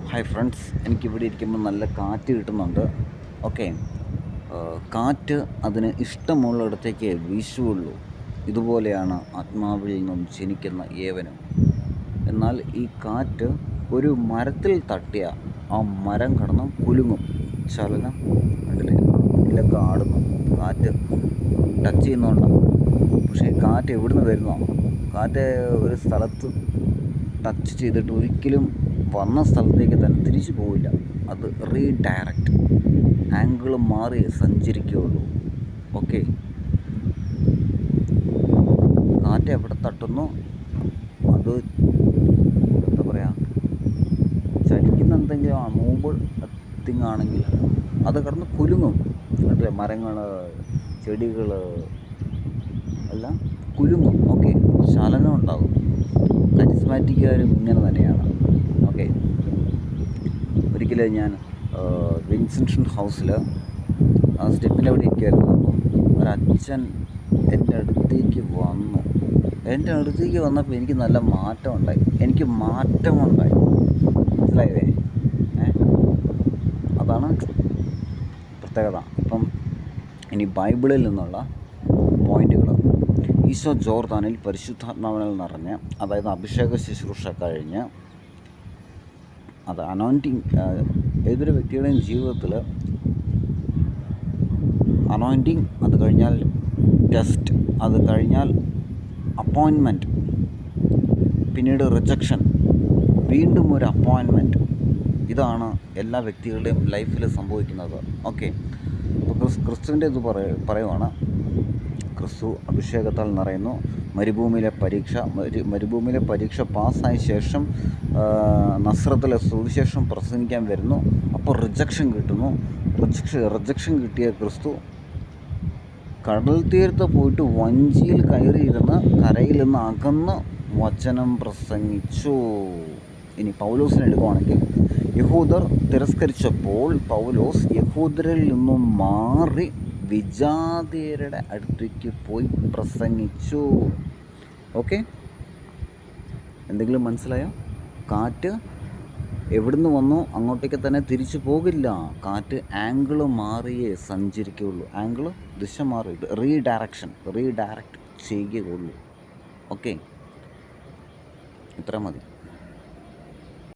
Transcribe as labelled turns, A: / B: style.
A: Hi friends, എനിക്കിവിടെ ഇരിക്കുമ്പോൾ നല്ല കാറ്റ് കിട്ടുന്നുണ്ട്. ഓക്കെ, കാറ്റ് അതിന് ഇഷ്ടമുള്ളിടത്തേക്ക് വീശുകയുള്ളൂ. ഇതുപോലെയാണ് ആത്മാവിൽ നിന്നും ജനിക്കുന്ന ഏവനും. എന്നാൽ ഈ കാറ്റ് ഒരു മരത്തിൽ തട്ടിയ ആ മരം കടന്ന് കുലുങ്ങും. ചലനം അതിൽ ഇതിലൊക്കെ ആടുന്നു. കാറ്റ് ടച്ച് ചെയ്യുന്നതുകൊണ്ടാണ്. പക്ഷേ കാറ്റ് എവിടുന്ന് വരുന്നോ? കാറ്റ് ഒരു സ്ഥലത്ത് ടച്ച് ചെയ്തിട്ട് ഒരിക്കലും വന്ന സ്ഥലത്തേക്ക് തന്നെ തിരിച്ചു പോവില്ല. അത് റീഡയറക്റ്റ്, ആംഗിൾ മാറി സഞ്ചരിക്കുകയുള്ളൂ. ഓക്കെ, കാറ്റ് എവിടെ തട്ടുന്നു അത് എന്താ പറയുക, ചലിക്കുന്ന എന്തെങ്കിലും മൂവ് തിങ്ങാണെങ്കിൽ അത് കിടന്ന് കുലുങ്ങും. മറ്റേ മരങ്ങൾ, ചെടികൾ എല്ലാം കുലുങ്ങും. ഓക്കെ, ചലനം ഉണ്ടാകും. കരിസ്മാറ്റിക്കുകാരും ഇങ്ങനെ തന്നെയാണ്. ഓക്കെ, ഒരിക്കലും ഞാൻ വിൻസെൻഷൻ ഹൗസിൽ ആ സ്റ്റെപ്പിൻ്റെ അവിടെ ഇരിക്കുമായിരുന്നു. ഒരച്ഛൻ എൻ്റെ അടുത്തേക്ക് വന്നപ്പോൾ എനിക്ക് നല്ല മാറ്റമുണ്ടായി. മനസ്സിലായേ? അതാണ് പ്രത്യേകത. ഇപ്പം ഇനി ബൈബിളിൽ നിന്നുള്ള പോയിൻറ്റുകൾ. ഈശോ ജോർദാനിൽ പരിശുദ്ധാത്മാവിനാൽ നിറഞ്ഞ്, അതായത് അഭിഷേക ശുശ്രൂഷ കഴിഞ്ഞ്, അത് അനോയിൻറ്റിങ്. ഏതൊരു വ്യക്തിയുടെയും ജീവിതത്തിൽ അനോയിൻറ്റിങ്, അത് കഴിഞ്ഞാൽ ടെസ്റ്റ്, അത് കഴിഞ്ഞാൽ അപ്പോയിൻമെൻറ്റ്, പിന്നീട് റിജക്ഷൻ, വീണ്ടും ഒരു അപ്പോയിൻമെൻറ്റ്. ഇതാണ് എല്ലാ വ്യക്തികളുടെയും ലൈഫിൽ സംഭവിക്കുന്നത്. ഓക്കെ, അപ്പോൾ ക്രിസ്തുവിൻ്റെ ഇത് പറയുവാണ്. ക്രിസ്തു അഭിഷേകത്താൽ നിറയുന്നു. മരുഭൂമിയിലെ പരീക്ഷ പാസ്സായ ശേഷം നസ്രത്തിലെ സുവിശേഷം പ്രസംഗിക്കാൻ വരുന്നു. അപ്പോൾ റിജക്ഷൻ കിട്ടുന്നു. റിജക്ഷൻ കിട്ടിയ ക്രിസ്തു കടൽ തീരത്ത് പോയിട്ട് വഞ്ചിയിൽ കയറിയിരുന്ന് കരയിൽ നിന്ന് അകന്ന് വചനം പ്രസംഗിച്ചു. ഇനി പൗലോസിനെ എടുക്കുകയാണെങ്കിൽ, യഹൂദർ തിരസ്കരിച്ചപ്പോൾ പൗലോസ് യഹൂദരിൽ നിന്നും മാറി വിജാതിയരുടെ അടുത്തേക്ക് പോയി പ്രസംഗിച്ചു. ഓക്കെ, എന്തെങ്കിലും മനസ്സിലായോ? കാറ്റ് എവിടുന്ന് വന്നോ അങ്ങോട്ടേക്ക് തന്നെ തിരിച്ചു പോകില്ല. കാറ്റ് ആംഗിൾ മാറിയേ സഞ്ചരിക്കുകയുള്ളൂ. ദിശ മാറി റീഡയറക്റ്റ് ചെയ്യുകയുള്ളൂ. ഓക്കെ, ഇത്ര മതി.